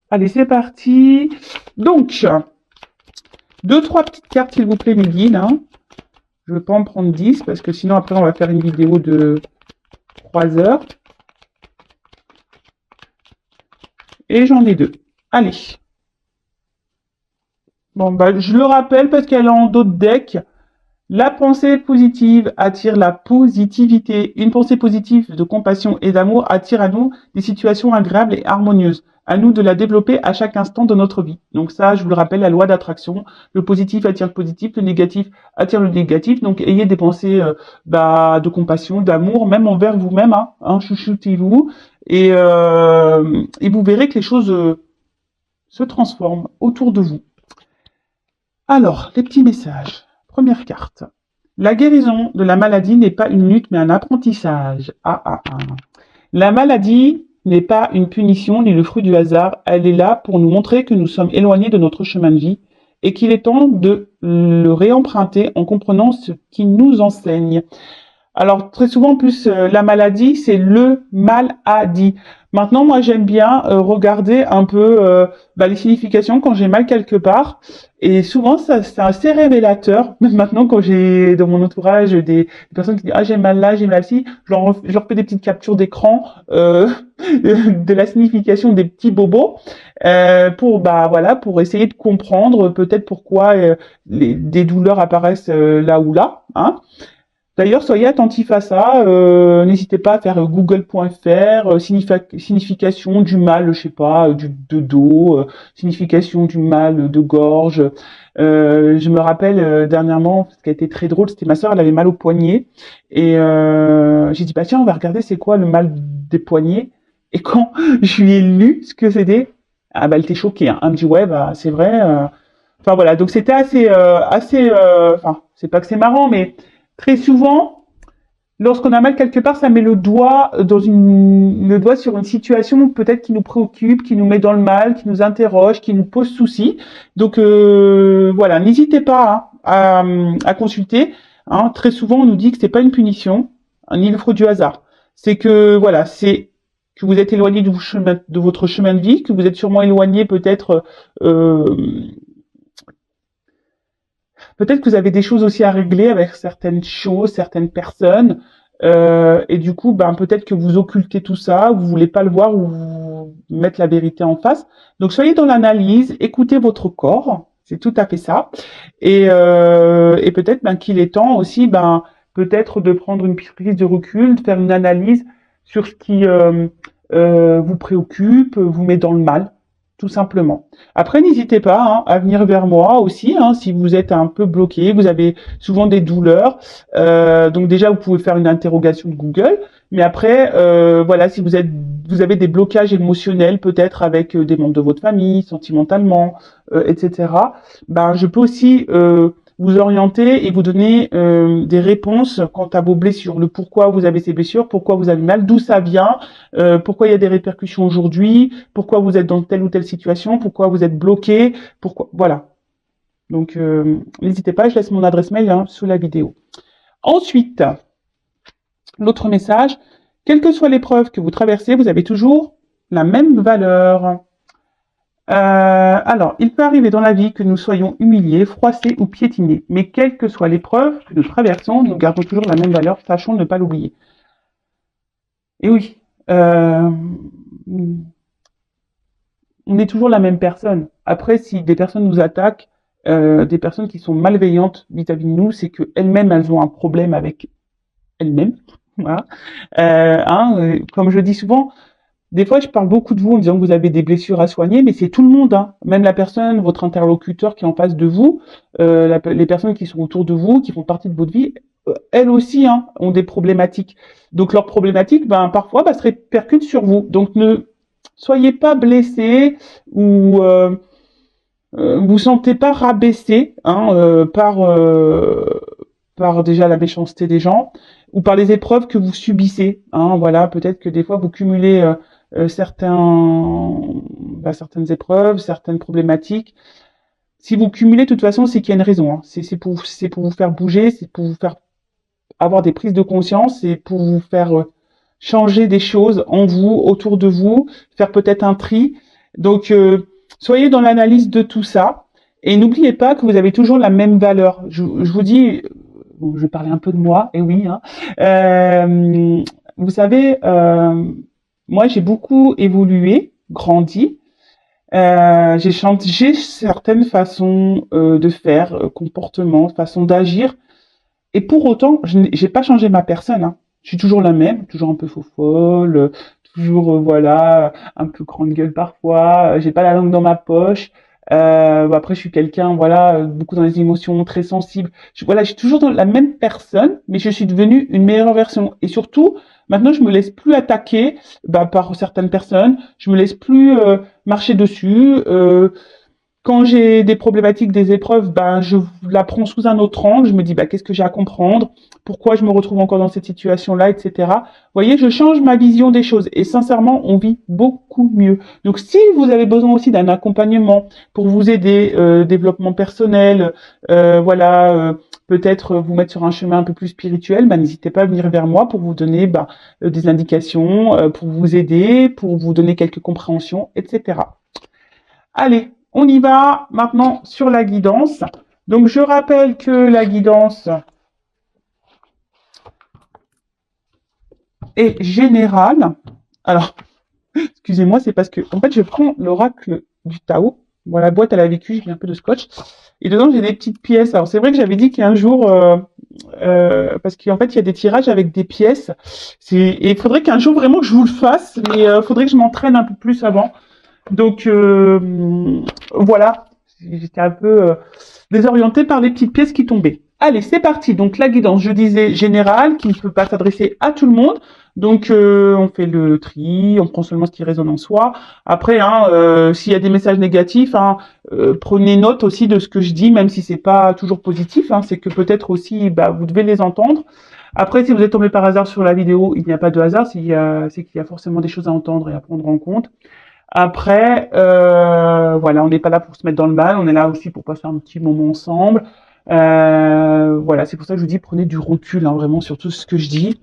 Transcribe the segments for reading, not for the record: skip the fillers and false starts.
Allez, c'est parti. Donc, deux, trois petites cartes, s'il vous plaît, mes guides. Hein. Je ne veux pas en prendre 10 parce que sinon, après, on va faire une vidéo de 3 heures. Et j'en ai deux. Allez. Bon, bah, je le rappelle parce qu'elle est en dos de deck. La pensée positive attire la positivité. Une pensée positive de compassion et d'amour attire à nous des situations agréables et harmonieuses. À nous de la développer à chaque instant de notre vie. Donc ça, je vous le rappelle, la loi d'attraction. Le positif attire le positif, le négatif attire le négatif. Donc ayez des pensées de compassion, d'amour, même envers vous-même. Chouchoutez-vous et vous verrez que les choses se transforment autour de vous. Alors, les petits messages. Première carte. La guérison de la maladie n'est pas une lutte, mais un apprentissage. La maladie n'est pas une punition ni le fruit du hasard. Elle est là pour nous montrer que nous sommes éloignés de notre chemin de vie et qu'il est temps de le réemprunter en comprenant ce qui nous enseigne. Alors très souvent, en plus, la maladie, c'est le mal-a-dit. Maintenant, moi, j'aime bien regarder un peu les significations quand j'ai mal quelque part. Et souvent, ça, c'est assez révélateur. Même maintenant, quand j'ai dans mon entourage des personnes qui disent «Ah, j'ai mal là, j'ai mal ci», je leur fais des petites captures d'écran de la signification des petits bobos pour essayer de comprendre peut-être pourquoi des douleurs apparaissent là ou là. Hein. D'ailleurs, soyez attentifs à ça. N'hésitez pas à faire google.fr, signification du mal, je sais pas, de dos, signification du mal de gorge. Je me rappelle dernièrement, ce qui a été très drôle, c'était ma sœur, elle avait mal au poignet. Et j'ai dit, bah tiens, on va regarder c'est quoi le mal des poignets. Et quand je lui ai lu ce que c'était, ah bah elle était choquée. Hein. Elle me dit, ouais, bah c'est vrai. Enfin voilà, donc c'était enfin, c'est pas que c'est marrant, mais très souvent, lorsqu'on a mal quelque part, ça met le doigt sur une situation peut-être qui nous préoccupe, qui nous met dans le mal, qui nous interroge, qui nous pose souci. Donc voilà, n'hésitez pas à consulter. Hein. Très souvent, on nous dit que c'est pas une punition, ni le fruit du hasard. C'est que voilà, c'est que vous êtes éloigné de votre chemin de vie, que vous êtes sûrement éloigné euh, peut-être que vous avez des choses aussi à régler avec certaines choses, certaines personnes, et du coup, peut-être que vous occultez tout ça, vous voulez pas le voir ou vous mettre la vérité en face. Donc soyez dans l'analyse, écoutez votre corps, c'est tout à fait ça, et peut-être qu'il est temps aussi, peut-être de prendre une prise de recul, de faire une analyse sur ce qui vous préoccupe, vous met dans le mal, tout simplement. Après, n'hésitez pas à venir vers moi aussi, si vous êtes un peu bloqué, vous avez souvent des douleurs. Donc déjà, vous pouvez faire une interrogation de Google. Mais après, voilà, si vous avez des blocages émotionnels, peut-être avec des membres de votre famille, sentimentalement, etc. Je peux aussi vous orienter et vous donner des réponses quant à vos blessures, le pourquoi vous avez ces blessures, pourquoi vous avez mal, d'où ça vient, pourquoi il y a des répercussions aujourd'hui, pourquoi vous êtes dans telle ou telle situation, pourquoi vous êtes bloqué, pourquoi, voilà. Donc, n'hésitez pas, je laisse mon adresse mail sous la vidéo. Ensuite, l'autre message, quelle que soit l'épreuve que vous traversez, vous avez toujours la même valeur. Alors, il peut arriver dans la vie que nous soyons humiliés, froissés ou piétinés, mais quelle que soit l'épreuve que nous traversons, nous gardons toujours la même valeur, tâchons de ne pas l'oublier. Et oui, on est toujours la même personne. Après, si des personnes nous attaquent, des personnes qui sont malveillantes vis-à-vis de nous, c'est qu'elles-mêmes, elles ont un problème avec elles-mêmes. Voilà. Comme je dis souvent, des fois, je parle beaucoup de vous en disant que vous avez des blessures à soigner, mais c'est tout le monde, même la personne, votre interlocuteur qui est en face de vous, les personnes qui sont autour de vous, qui font partie de votre vie, elles aussi ont des problématiques. Donc leurs problématiques, parfois, se répercutent sur vous. Donc ne soyez pas blessés ou vous sentez pas rabaissé par déjà la méchanceté des gens ou par les épreuves que vous subissez. Voilà, peut-être que des fois vous cumulez certaines épreuves, certaines problématiques. Si vous cumulez, de toute façon, c'est qu'il y a une raison. C'est pour vous faire bouger, c'est pour vous faire avoir des prises de conscience, c'est pour vous faire changer des choses en vous, autour de vous, faire peut-être un tri. Donc, soyez dans l'analyse de tout ça. Et n'oubliez pas que vous avez toujours la même valeur. Je vous dis, bon, je vais parler un peu de moi, et oui, hein. Vous savez, moi j'ai beaucoup évolué, grandi. J'ai changé certaines façons de faire, comportements, façons d'agir. Et pour autant, j'ai pas changé ma personne, hein. Je suis toujours la même, toujours un peu faux-folle, toujours voilà, un peu grande gueule parfois. J'ai pas la langue dans ma poche. Après, je suis quelqu'un, voilà, beaucoup dans les émotions, très sensible. Voilà, je suis toujours dans la même personne, mais je suis devenue une meilleure version. Et surtout, maintenant, je me laisse plus attaquer par certaines personnes. Je me laisse plus marcher dessus. Quand j'ai des problématiques, des épreuves, ben, je la prends sous un autre angle. Je me dis, bah, qu'est-ce que j'ai à comprendre? Pourquoi je me retrouve encore dans cette situation-là, etc. Vous voyez, je change ma vision des choses. Et sincèrement, on vit beaucoup mieux. Donc, si vous avez besoin aussi d'un accompagnement pour vous aider, développement personnel, voilà, peut-être vous mettre sur un chemin un peu plus spirituel, bah, n'hésitez pas à venir vers moi pour vous donner des indications, pour vous aider, pour vous donner quelques compréhensions, etc. Allez, on y va maintenant sur la guidance. Donc, je rappelle que la guidance est générale. Alors, excusez-moi, c'est parce que, en fait, je prends l'oracle du Tao. Bon, la boîte, elle a vécu, j'ai mis un peu de scotch. Et dedans, j'ai des petites pièces. Alors, c'est vrai que j'avais dit qu'un jour, parce qu'en fait, il y a des tirages avec des pièces. Et il faudrait qu'un jour, vraiment, que je vous le fasse. Mais il faudrait que je m'entraîne un peu plus avant. Donc voilà, j'étais un peu désorientée par les petites pièces qui tombaient. Allez, c'est parti. Donc la guidance, je disais générale, qui ne peut pas s'adresser à tout le monde. Donc on fait le tri, on prend seulement ce qui résonne en soi. Après, hein, s'il y a des messages négatifs, hein, prenez note aussi de ce que je dis, même si c'est pas toujours positif. Hein, c'est que peut-être aussi, vous devez les entendre. Après, si vous êtes tombé par hasard sur la vidéo, il n'y a pas de hasard, c'est qu'il y a forcément des choses à entendre et à prendre en compte. Après, voilà, on n'est pas là pour se mettre dans le mal, on est là aussi pour passer un petit moment ensemble. Voilà, c'est pour ça que je vous dis, prenez du recul, hein, vraiment, sur tout ce que je dis.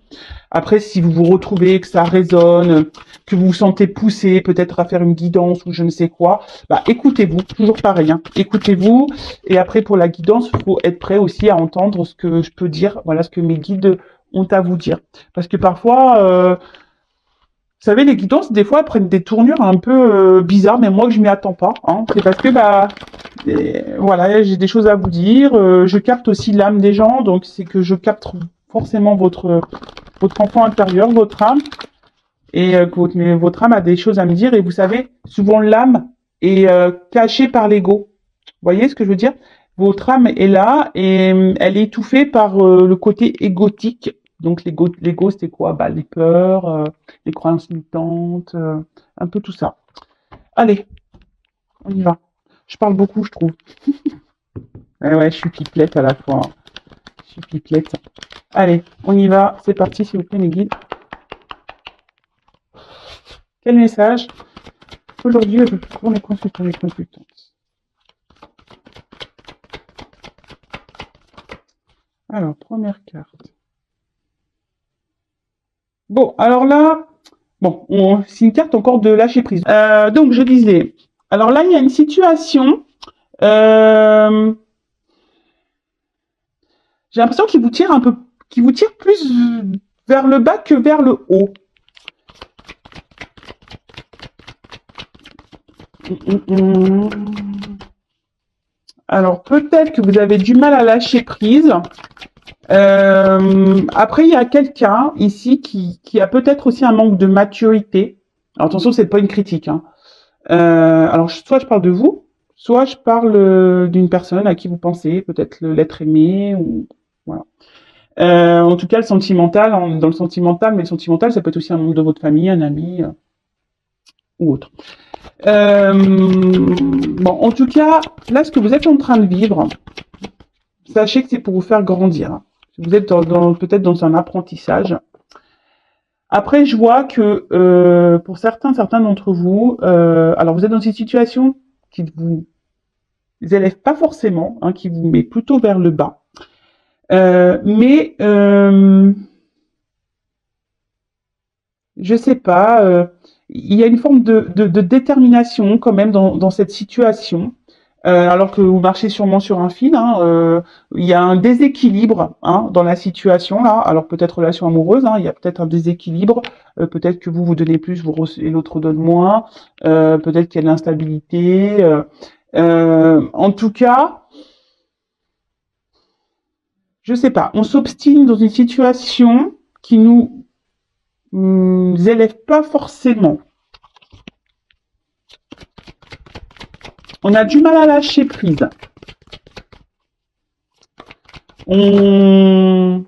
Après, si vous vous retrouvez, que ça résonne, que vous vous sentez poussé, peut-être à faire une guidance ou je ne sais quoi, écoutez-vous, toujours pareil, hein, écoutez-vous. Et après, pour la guidance, il faut être prêt aussi à entendre ce que je peux dire, voilà, ce que mes guides ont à vous dire. Parce que parfois, vous savez, les guidances, des fois, prennent des tournures un peu bizarres, mais moi, que je m'y attends pas. Hein. C'est parce que, voilà, j'ai des choses à vous dire. Je capte aussi l'âme des gens, donc c'est que je capte forcément votre enfant intérieur, votre âme, et que votre âme a des choses à me dire. Et vous savez, souvent, l'âme est cachée par l'ego. Vous voyez ce que je veux dire? Votre âme est là et elle est étouffée par le côté égotique. Donc l'ego, c'est quoi? Les peurs, les croyances limitantes, un peu tout ça. Allez, on y va. Je parle beaucoup, je trouve. Ouais, je suis pipelette à la fois. Hein. Je suis pipelette. Allez, on y va. C'est parti, s'il vous plaît, mes guides. Quel message aujourd'hui pour les consultants et les consultantes? Alors, première carte. Bon, alors là, c'est une carte encore de lâcher prise. Donc, je disais, alors là, il y a une situation, j'ai l'impression qu'il vous tire un peu, qu'il vous tire plus vers le bas que vers le haut. Alors, peut-être que vous avez du mal à lâcher prise. Après, il y a quelqu'un ici qui a peut-être aussi un manque de maturité. Alors, attention, c'est pas une critique. Hein. Alors, soit je parle de vous, soit je parle d'une personne à qui vous pensez, peut-être l'être aimé, ou voilà. En tout cas, le sentimental, on est dans le sentimental, mais le sentimental, ça peut être aussi un membre de votre famille, un ami ou autre. En tout cas, là, ce que vous êtes en train de vivre, sachez que c'est pour vous faire grandir. Hein. Vous êtes peut-être dans un apprentissage. Après, je vois que pour certains d'entre vous, alors vous êtes dans une situation qui ne vous élève pas forcément, hein, qui vous met plutôt vers le bas. Je sais pas, il y a une forme de détermination quand même dans cette situation. Alors que vous marchez sûrement sur un fil, hein, il y a un déséquilibre hein, dans la situation là. Alors peut-être relation amoureuse, hein, il y a peut-être un déséquilibre. Peut-être que vous donnez plus, et l'autre donne moins. Peut-être qu'il y a de l'instabilité. En tout cas, je sais pas. On s'obstine dans une situation qui nous élève pas forcément. On a du mal à lâcher prise. On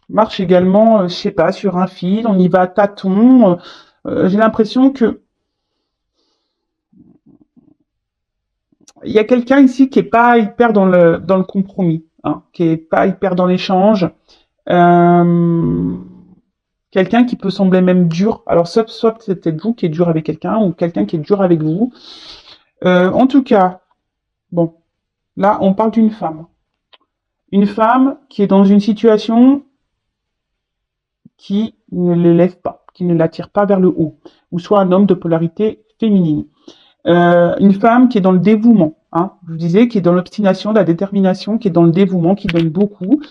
marche également, je sais pas, sur un fil, on y va à tâtons. J'ai l'impression que il y a quelqu'un ici qui est pas hyper dans le compromis, hein, qui est pas hyper dans l'échange. Euh, Quelqu'un qui peut sembler même dur. Alors soit c'est peut-être vous qui êtes dur avec quelqu'un ou quelqu'un qui est dur avec vous. En tout cas, bon, là on parle d'une femme. Une femme qui est dans une situation qui ne l'élève pas, qui ne l'attire pas vers le haut, ou soit un homme de polarité féminine. Une femme qui est dans le dévouement, hein, je vous disais, qui est dans l'obstination, la détermination, qui est dans le dévouement, qui donne beaucoup.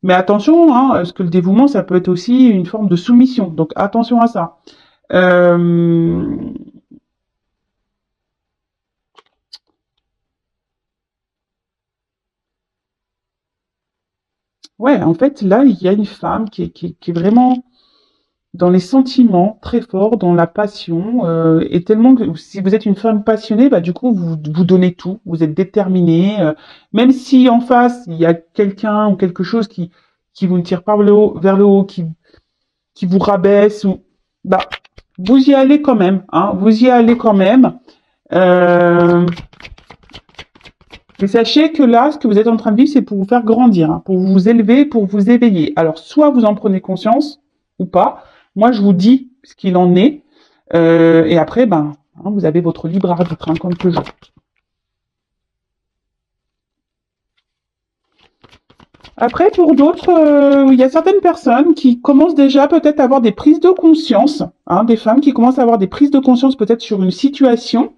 Mais attention, hein, parce que le dévouement, ça peut être aussi une forme de soumission. Donc attention à ça. Ouais, en fait, là, il y a une femme qui est vraiment dans les sentiments très forts, dans la passion, et tellement que si vous êtes une femme passionnée, bah du coup vous donnez tout, vous êtes déterminée, même si en face il y a quelqu'un ou quelque chose qui vous ne tire pas vers le haut, qui vous rabaisse ou bah vous y allez quand même, hein, vous y allez quand même. Euh, mais sachez que là, ce que vous êtes en train de vivre, c'est pour vous faire grandir, hein, pour vous élever, pour vous éveiller. Alors, soit vous en prenez conscience ou pas. Moi, je vous dis ce qu'il en est. Et après, ben, hein, vous avez votre libre arbitre, hein, comme toujours. Après, pour d'autres, il y a certaines personnes qui commencent déjà peut-être à avoir des prises de conscience, hein, des femmes qui commencent à avoir des prises de conscience peut-être sur une situation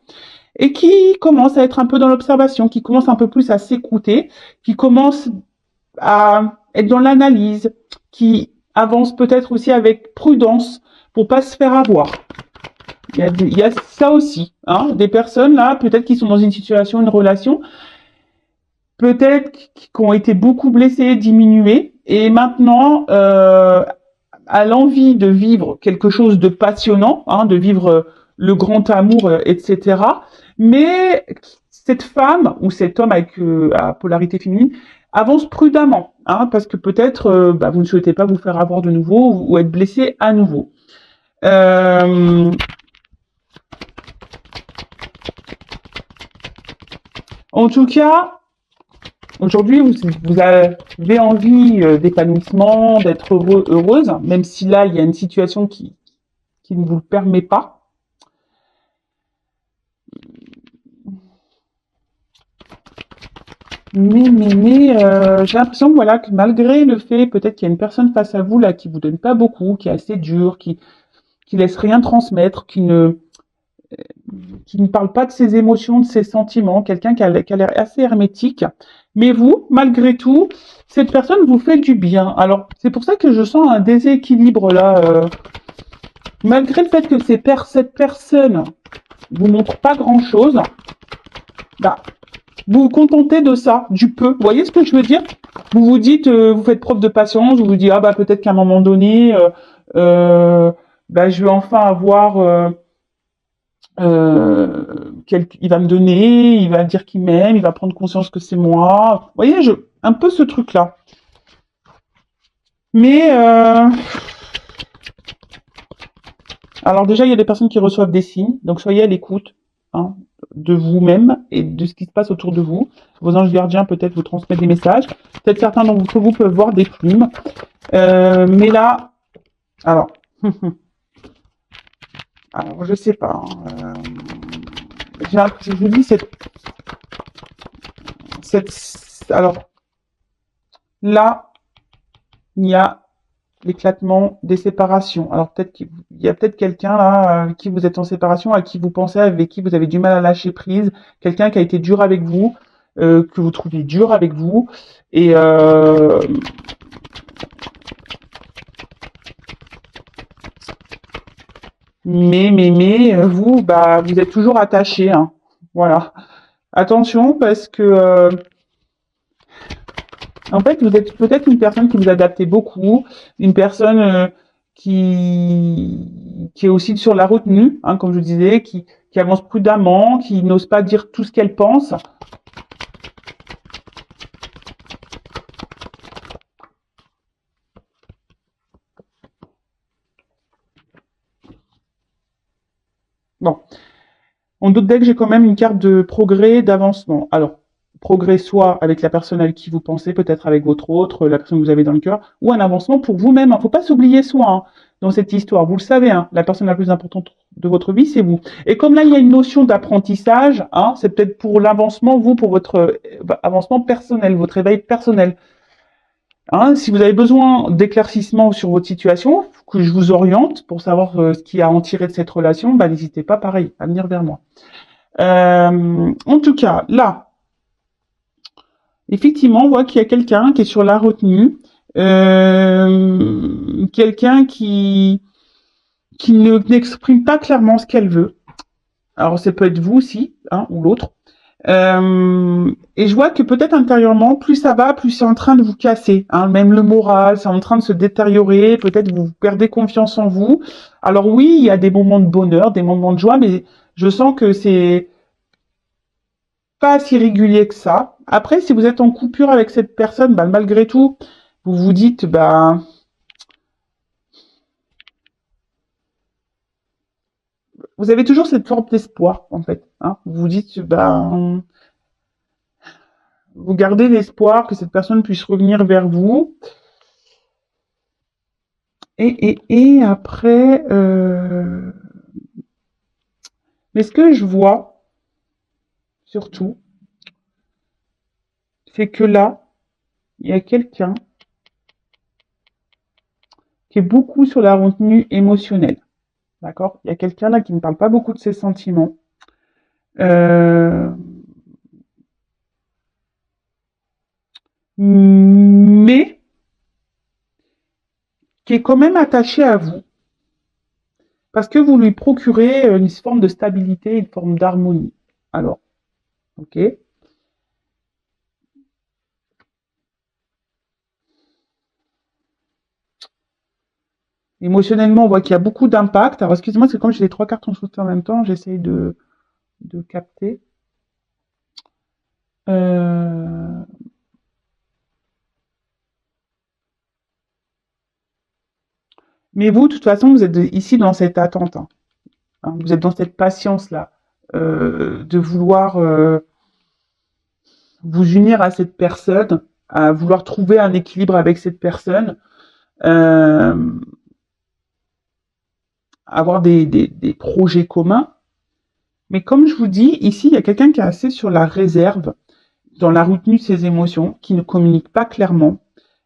et qui commencent à être un peu dans l'observation, qui commencent un peu plus à s'écouter, qui commencent à être dans l'analyse, qui avance peut-être aussi avec prudence pour pas se faire avoir. Il y a ça aussi, hein, des personnes là, peut-être qui sont dans une situation, une relation, peut-être qui ont été beaucoup blessées, diminuées, et maintenant à l'envie de vivre quelque chose de passionnant, hein, de vivre le grand amour, etc. Mais cette femme ou cet homme avec à polarité féminine avance prudemment, hein, parce que peut-être bah, vous ne souhaitez pas vous faire avoir de nouveau ou être blessé à nouveau. Euh, En tout cas, aujourd'hui, vous avez envie d'épanouissement, d'être heureuse, même si là, il y a une situation qui ne vous le permet pas. Mais j'ai l'impression que voilà que malgré le fait peut-être qu'il y a une personne face à vous là qui vous donne pas beaucoup, qui est assez dur, qui laisse rien transmettre, qui ne parle pas de ses émotions, de ses sentiments, quelqu'un qui a l'air assez hermétique. Mais vous, malgré tout, cette personne vous fait du bien. Alors c'est pour ça que je sens un déséquilibre là, malgré le fait que cette personne vous montre pas grand-chose. Bah, vous vous contentez de ça, du peu. Vous voyez ce que je veux dire? Vous vous dites, vous faites preuve de patience, vous vous dites, ah bah peut-être qu'à un moment donné, bah, je vais enfin avoir, il va me donner, il va dire qu'il m'aime, il va prendre conscience que c'est moi. Vous voyez, un peu ce truc-là. Mais, alors déjà, il y a des personnes qui reçoivent des signes, donc soyez à l'écoute, hein, de vous-même et de ce qui se passe autour de vous. Vos anges gardiens peut-être vous transmettent des messages. Peut-être certains d'entre vous peuvent voir des plumes. Mais là, alors, alors je sais pas. Je vous dis alors là, il y a l'éclatement, des séparations. Alors peut-être qu'il y a peut-être quelqu'un là avec qui vous êtes en séparation, à qui vous pensez, avec qui vous avez du mal à lâcher prise, quelqu'un qui a été dur avec vous, que vous trouvez dur avec vous, et vous, bah, vous êtes toujours attaché, hein. Voilà. Attention parce que en fait, vous êtes peut-être une personne qui vous adaptez beaucoup, une personne qui est aussi sur la retenue, hein, comme je disais, qui avance prudemment, qui n'ose pas dire tout ce qu'elle pense. Bon, en d'autres decks, j'ai quand même une carte de progrès, d'avancement. Alors, progrès soit avec la personne avec qui vous pensez, peut-être avec votre autre, la personne que vous avez dans le cœur, ou un avancement pour vous-même. Il ne faut pas s'oublier soi, hein, dans cette histoire. Vous le savez, hein, la personne la plus importante de votre vie, c'est vous. Et comme là, il y a une notion d'apprentissage, hein, c'est peut-être pour l'avancement, vous, pour votre avancement personnel, votre éveil personnel. Hein, si vous avez besoin d'éclaircissement sur votre situation, que je vous oriente pour savoir ce qu'il y a à en tirer de cette relation, bah, n'hésitez pas, pareil, à venir vers moi. En tout cas, là, effectivement, on voit qu'il y a quelqu'un qui est sur la retenue, quelqu'un qui ne n'exprime pas clairement ce qu'elle veut. Alors, ça peut être vous aussi, hein, ou l'autre. Et je vois que peut-être intérieurement, plus ça va, plus c'est en train de vous casser. Hein, même le moral, c'est en train de se détériorer. Peut-être vous perdez confiance en vous. Alors oui, il y a des moments de bonheur, des moments de joie, mais je sens que c'est pas si régulier que ça. Après, si vous êtes en coupure avec cette personne, bah, malgré tout, vous vous dites, bah, vous avez toujours cette forme d'espoir, en fait. Hein. Vous vous dites, bah, vous gardez l'espoir que cette personne puisse revenir vers vous. Et après, mais ce que je vois, surtout, c'est que là, il y a quelqu'un qui est beaucoup sur la retenue émotionnelle. D'accord? Il y a quelqu'un là qui ne parle pas beaucoup de ses sentiments. Euh, mais qui est quand même attaché à vous. Parce que vous lui procurez une forme de stabilité, une forme d'harmonie. Alors, ok. Émotionnellement, on voit qu'il y a beaucoup d'impact. Alors, excusez-moi, c'est comme j'ai les trois cartes en même temps, j'essaye de capter. Euh... Mais vous, de toute façon, vous êtes ici dans cette attente. Hein. Vous êtes dans cette patience-là de vouloir vous unir à cette personne, à vouloir trouver un équilibre avec cette personne, euh, avoir des projets communs. Mais comme je vous dis, ici, il y a quelqu'un qui est assez sur la réserve, dans la retenue de ses émotions, qui ne communique pas clairement.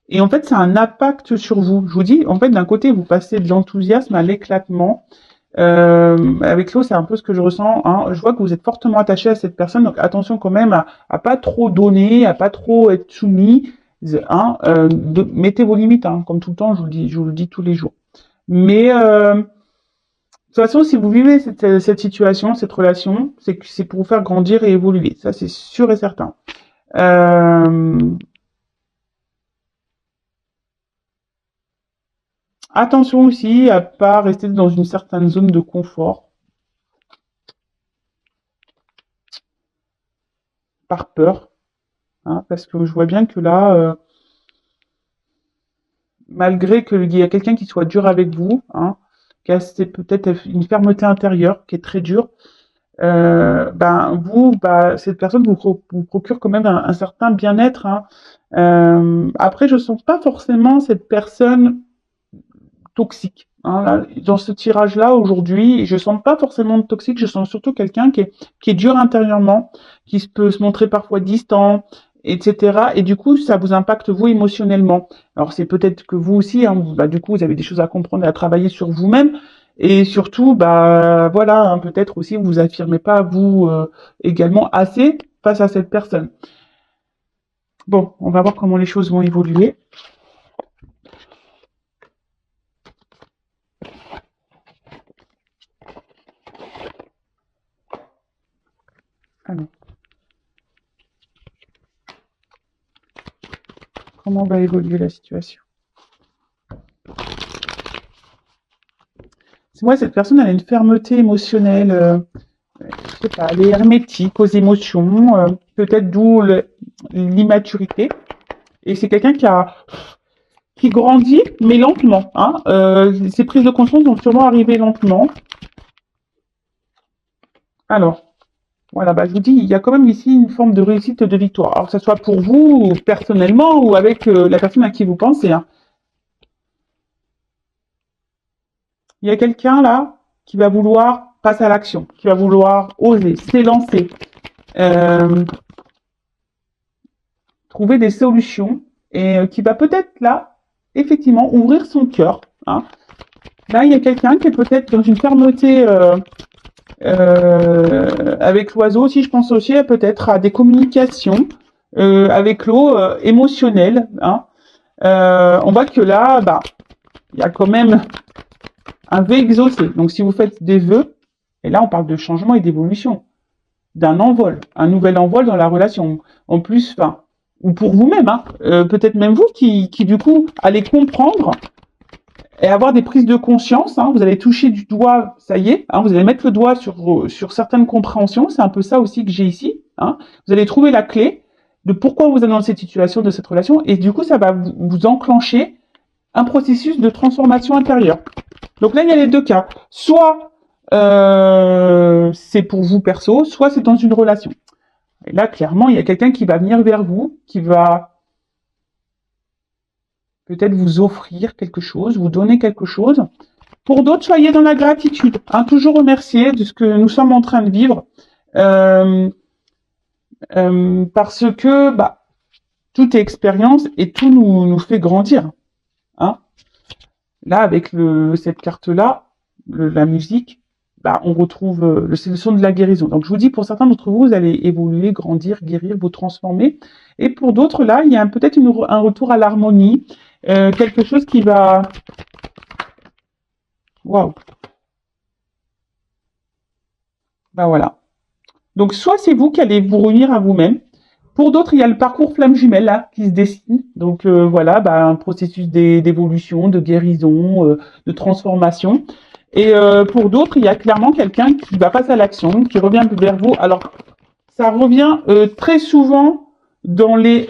Et en fait, ça a un impact sur vous. Je vous dis, en fait, d'un côté, vous passez de l'enthousiasme à l'éclatement. Avec l'eau, c'est un peu ce que je ressens. Hein. Je vois que vous êtes fortement attaché à cette personne, donc attention quand même à pas trop donner, à pas trop être soumis. Hein. Mettez vos limites, hein, comme tout le temps, je vous le dis tous les jours. Mais de toute façon, si vous vivez cette situation, cette relation, c'est que c'est pour vous faire grandir et évoluer. Ça, c'est sûr et certain. Euh, Attention aussi à pas rester dans une certaine zone de confort par peur, hein, parce que je vois bien que là, malgré qu'il y a quelqu'un qui soit dur avec vous, hein, qui a peut-être une fermeté intérieure qui est très dure, ben vous, bah, cette personne vous procure quand même un certain bien-être. Hein. Après, je sens pas forcément cette personne toxique. Hein, là, dans ce tirage-là, aujourd'hui, je sens pas forcément de toxique, je sens surtout quelqu'un qui est dur intérieurement, peut se montrer parfois distant, etc. Et du coup, ça vous impacte vous émotionnellement. Alors c'est peut-être que vous aussi, hein, bah, du coup, vous avez des choses à comprendre et à travailler sur vous-même. Et surtout, bah voilà, hein, peut-être aussi vous affirmez pas vous également assez face à cette personne. Bon, on va voir comment les choses vont évoluer. Alors, comment va évoluer la situation? Moi, cette personne, elle a une fermeté émotionnelle. Je sais pas, elle est hermétique aux émotions, peut-être d'où l'immaturité. Et c'est quelqu'un qui grandit, mais lentement. Hein. Ses prises de conscience vont sûrement arriver lentement. Alors, voilà, bah, je vous dis, il y a quand même ici une forme de réussite de victoire. Alors que ce soit pour vous, personnellement, ou avec la personne à qui vous pensez. Hein. Il y a quelqu'un là qui va vouloir passer à l'action, qui va vouloir oser, s'élancer, euh, trouver des solutions et qui va peut-être là, effectivement, ouvrir son cœur. Hein. Là, il y a quelqu'un qui est peut-être dans une fermeté avec l'oiseau aussi, je pense aussi peut-être à des communications avec l'eau émotionnelle. Hein. On voit que là, bah, il y a quand même un vœu exaucé. Donc, si vous faites des vœux, et là, on parle de changement et d'évolution, d'un envol, un nouvel envol dans la relation. En plus, enfin, ou pour vous-même, hein, peut-être même vous qui, du coup, allez comprendre et avoir des prises de conscience. Hein, vous allez toucher du doigt, ça y est, hein, vous allez mettre le doigt sur certaines compréhensions. C'est un peu ça aussi que j'ai ici. Hein. Vous allez trouver la clé de pourquoi vous êtes dans cette situation, de cette relation, et du coup, ça va vous enclencher un processus de transformation intérieure. Donc là, il y a les deux cas. Soit c'est pour vous perso, soit c'est dans une relation. Et là, clairement, il y a quelqu'un qui va venir vers vous, qui va peut-être vous offrir quelque chose, vous donner quelque chose. Pour d'autres, soyez dans la gratitude. Hein, toujours remercier de ce que nous sommes en train de vivre. Parce que bah, tout est expérience et tout nous fait grandir. Hein. Là, avec cette carte-là, la musique, bah, on retrouve c'est le son de la guérison. Donc, je vous dis, pour certains d'entre vous, vous allez évoluer, grandir, guérir, vous transformer. Et pour d'autres, là, il y a peut-être un retour à l'harmonie, quelque chose qui va... Waouh. Bah voilà. Donc, soit c'est vous qui allez vous réunir à vous-même. Pour d'autres, il y a le parcours flamme jumelle là qui se dessine. Donc voilà, bah, un processus d'évolution, de guérison, de transformation. Et pour d'autres, il y a clairement quelqu'un qui va passer à l'action, qui revient vers vous. Alors, ça revient très souvent dans les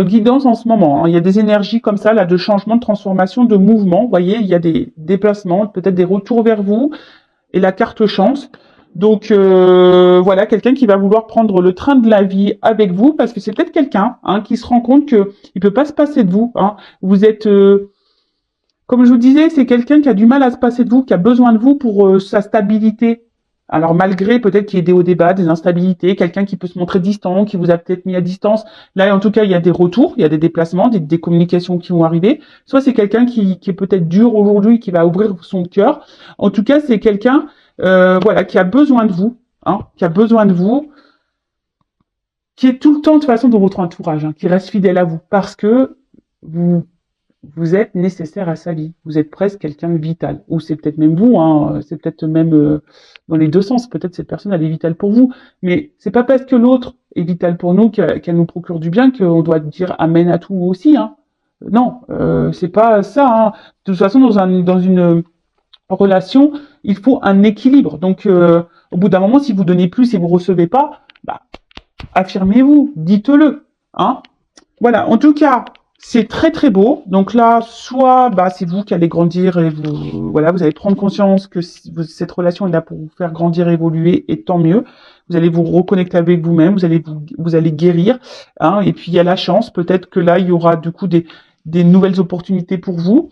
guidances en ce moment. Hein. Il y a des énergies comme ça, là, de changement, de transformation, de mouvement. Vous voyez, il y a des déplacements, peut-être des retours vers vous et la carte chance. Donc voilà, quelqu'un qui va vouloir prendre le train de la vie avec vous, parce que c'est peut-être quelqu'un hein, qui se rend compte que il peut pas se passer de vous. Hein. Vous êtes, comme je vous disais, c'est quelqu'un qui a du mal à se passer de vous, qui a besoin de vous pour sa stabilité. Alors malgré peut-être qu'il y ait des hauts débats, des instabilités, quelqu'un qui peut se montrer distant, qui vous a peut-être mis à distance. Là, en tout cas, il y a des retours, il y a des déplacements, des communications qui vont arriver. Soit c'est quelqu'un qui est peut-être dur aujourd'hui, qui va ouvrir son cœur. En tout cas, c'est quelqu'un voilà, qui a besoin de vous, hein, qui a besoin de vous, qui est tout le temps de toute façon dans votre entourage, hein, qui reste fidèle à vous, parce que vous êtes nécessaire à sa vie. Vous êtes presque quelqu'un de vital. Ou c'est peut-être même vous, hein, c'est peut-être même dans les deux sens. Peut-être cette personne, elle est vitale pour vous. Mais c'est pas parce que l'autre est vital pour nous qu'elle nous procure du bien qu'on doit dire amen à tout aussi. Hein. Non, c'est pas ça. Hein. De toute façon, dans une relation, il faut un équilibre. Donc, au bout d'un moment, si vous donnez plus et vous recevez pas, bah, affirmez-vous, dites-le. Hein. Voilà. En tout cas, c'est très très beau. Donc là, soit bah, c'est vous qui allez grandir et voilà, vous allez prendre conscience que cette relation est là pour vous faire grandir, évoluer, et tant mieux. Vous allez vous reconnecter avec vous-même, vous allez guérir. Hein, et puis il y a la chance, peut-être que là, il y aura du coup des nouvelles opportunités pour vous.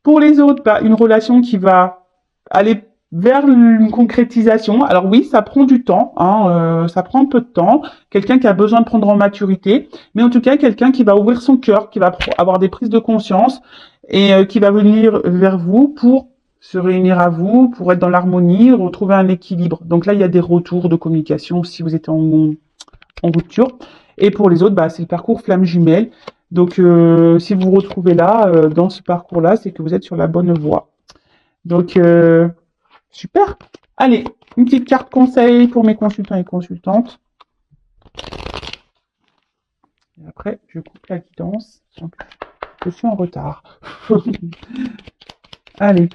Pour les autres, bah, une relation qui va aller vers une concrétisation. Alors oui, ça prend du temps, hein, ça prend un peu de temps. Quelqu'un qui a besoin de prendre en maturité, mais en tout cas quelqu'un qui va ouvrir son cœur, qui va avoir des prises de conscience et qui va venir vers vous pour se réunir à vous, pour être dans l'harmonie, retrouver un équilibre. Donc là, il y a des retours de communication si vous êtes en rupture. Et pour les autres, bah, c'est le parcours flamme jumelle. Donc si vous vous retrouvez là, dans ce parcours-là, c'est que vous êtes sur la bonne voie. Donc super. Allez, une petite carte conseil pour mes consultants et consultantes. Et après, je coupe la guidance. Je suis en retard. Allez,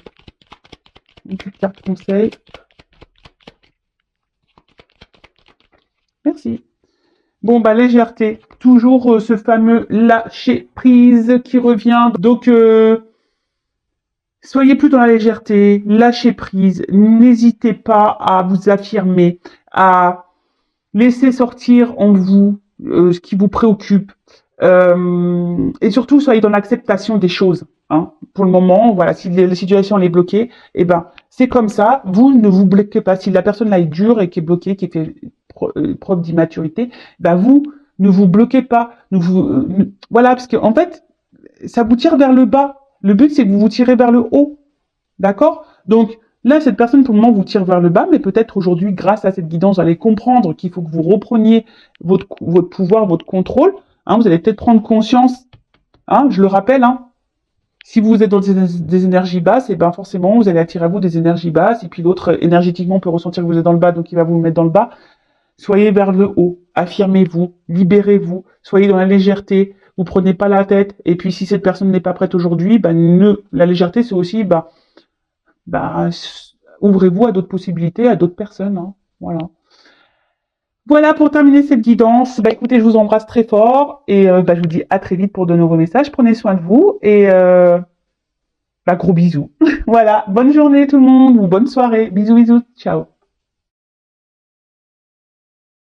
une petite carte conseil. Merci. Bon, bah, légèreté. Toujours ce fameux lâcher prise qui revient. Donc, soyez plus dans la légèreté, lâchez prise. N'hésitez pas à vous affirmer, à laisser sortir en vous ce qui vous préoccupe. Et surtout, soyez dans l'acceptation des choses. Hein. Pour le moment, voilà, si la situation elle est bloquée, eh ben, c'est comme ça. Vous ne vous bloquez pas. Si la personne là est dure et qui est bloquée, qui fait preuve d'immaturité, ben vous ne vous bloquez pas. Voilà, parce que en fait, ça vous tire vers le bas. Le but, c'est que vous vous tirez vers le haut. D'accord? Donc, là, cette personne, pour le moment, vous tire vers le bas, mais peut-être aujourd'hui, grâce à cette guidance, vous allez comprendre qu'il faut que vous repreniez votre pouvoir, votre contrôle. Hein, vous allez peut-être prendre conscience, hein, je le rappelle, hein, si vous êtes dans des énergies basses, et ben forcément, vous allez attirer à vous des énergies basses, et puis l'autre, énergétiquement, peut ressentir que vous êtes dans le bas, donc il va vous mettre dans le bas. Soyez vers le haut, affirmez-vous, libérez-vous, soyez dans la légèreté, vous prenez pas la tête, et puis si cette personne n'est pas prête aujourd'hui, ben, la légèreté, c'est aussi, bah, ouvrez-vous à d'autres possibilités, à d'autres personnes. Hein. Voilà. Voilà pour terminer cette guidance. Bah écoutez, je vous embrasse très fort et bah, je vous dis à très vite pour de nouveaux messages. Prenez soin de vous et bah, gros bisous. Voilà, bonne journée tout le monde ou bonne soirée. Bisous, bisous. Ciao.